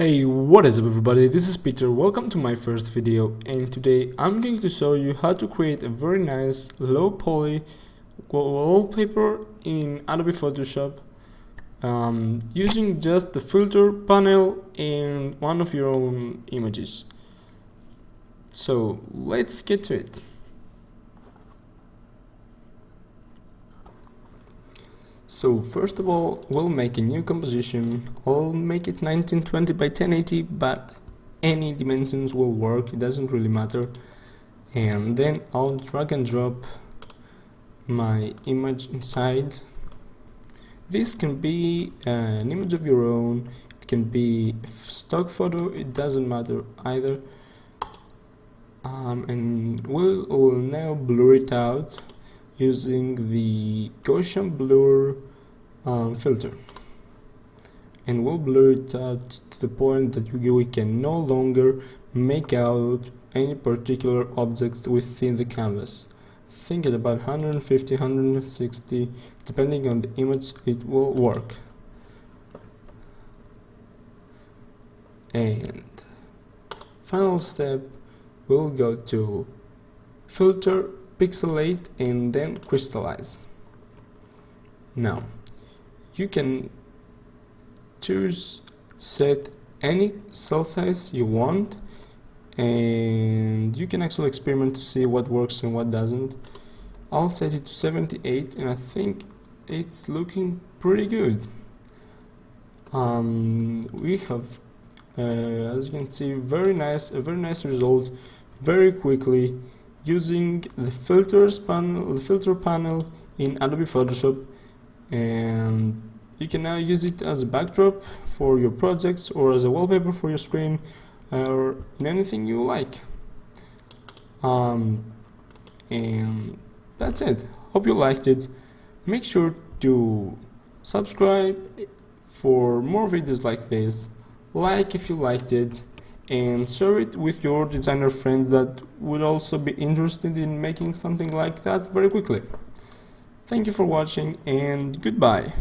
Hey, what is up everybody, this is Peter, welcome to my first video, and today I'm going to show you how to create a very nice low poly wallpaper in Adobe Photoshop using just the filter panel and one of your own images. So let's get to it. So first of all, we'll make a new composition. I'll make it 1920 by 1080, but any dimensions will work, it doesn't really matter. And then I'll drag and drop my image inside. This can be an image of your own, it can be a stock photo, it doesn't matter either. And we'll now blur it out using the Gaussian blur filter, and we'll blur it out to the point that we can no longer make out any particular objects within the canvas. Think at about 150, 160, depending on the image, it will work. And final step, we'll go to filter, pixelate, and then crystallize. Now you can choose set any cell size you want, and you can actually experiment to see what works and what doesn't. I'll set it to 78 and I think it's looking pretty good. We have as you can see a very nice result very quickly using the filter panel in Adobe Photoshop, and you can now use it as a backdrop for your projects or as a wallpaper for your screen or in anything you like. And that's it. Hope you liked it. Make sure to subscribe for more videos like this, like if you liked it, and share it with your designer friends that would also be interested in making something like that very quickly. Thank you for watching and goodbye.